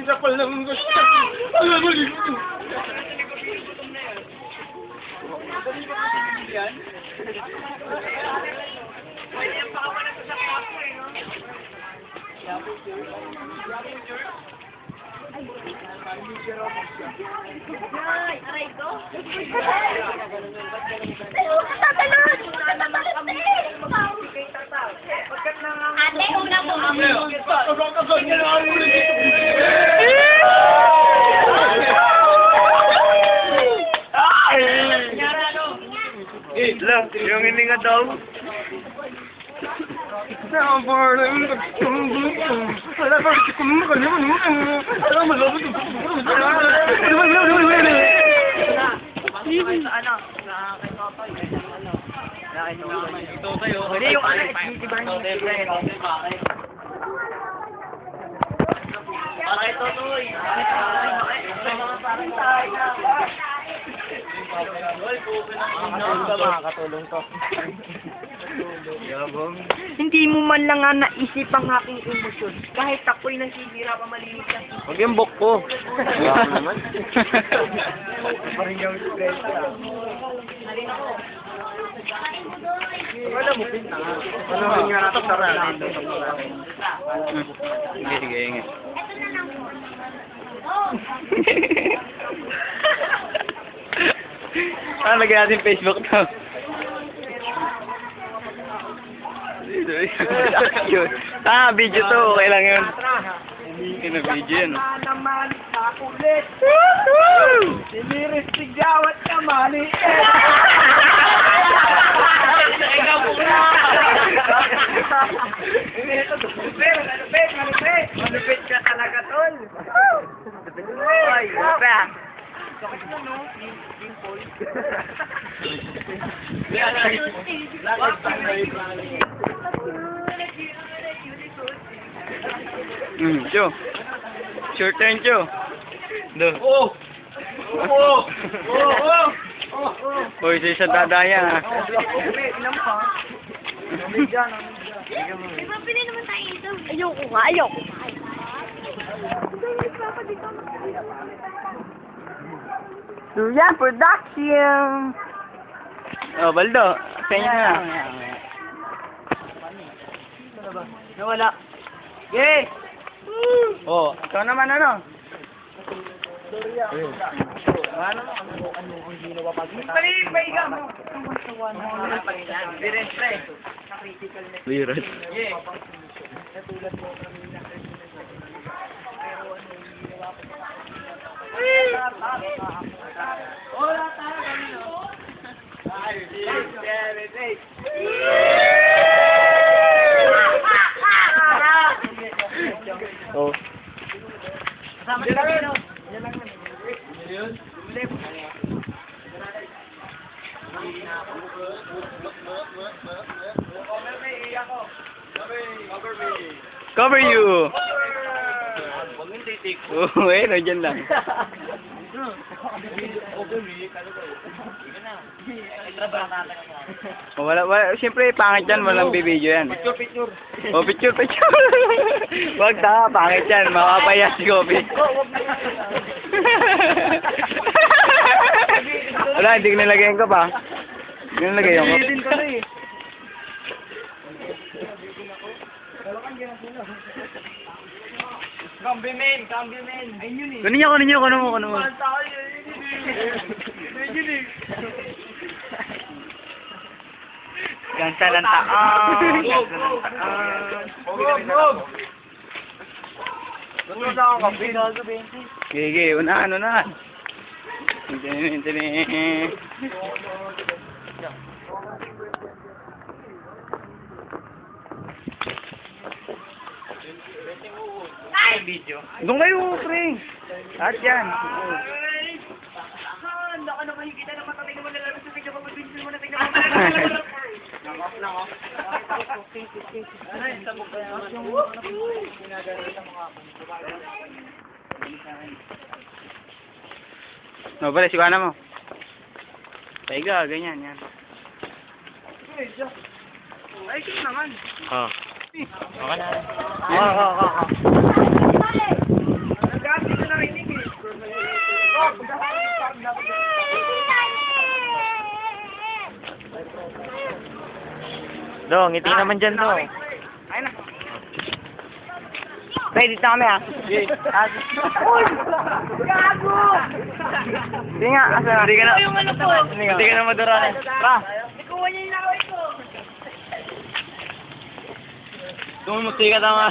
Kapal ng gusto. Alam mo dito. Ay, aray ko. Tatalon! Ate, una mo ang yung hininga daw. Makakatulong to. Hindi mo man lang nga naisip ang aking emosyon. Kahit ako'y nasisira pa malinis lang. Huwag yung bok ko. Naman. Wala mo pinta. Ano nga natin sa ranin? Sige. Lagyan natin Facebook to. Yun. Video to. Okay lang yun. Hindi na video yun. Naman sa kulit. Siniris sigawat na maliit. Malupit ka talaga, tol. Ay, pa. Sakit na, no? Cho. Short turn, Cho. Do. Hoy, sa dadaya. Ilang pa? Diba pili naman tayo ito? Ayoko nga. Surya Production. Oh, Baldo. Sa inyo na. Nawala. Yay! Oh, ikaw naman ano? Ano ang ginawa pag paiga mo. Lirat. Oh. Kasama sa dito. Cover you. Oh, nandiyan lang. Oh, wala. Siyempre, pangit yan. Walang bibidyo yan. Picture. Oh, picture. Wag ta, pangit yan. Makapaya si Kobe. Wala, hindi ko nilagayin ko pa. Hindi ko nilagayin ko. Cameraman. Ayun yun eh. Kunin niyo. Kunin mo. Ganda ng taon. Sige, unahan. Video. Doon kayo, pre. At yan. Handa ka na makikita na mata. Tingnan mo na lang sa video. Pag-video mo na tingnan mo. Lang. Ano yun? Sabog ka na. No, pala, siwana mo. Paiga, ganyan, yan. Ay, sige naman. Oh. Okay na. Oo. Do, ngiti naman dyan, do. Ayun na. Ready na kami ah. Uy! Gago! Hindi nga, asa na? Hindi ka na, Yung ano po. hindi ka na madura. Pa, Nakuha niya yung laway ko. tumumusika tama.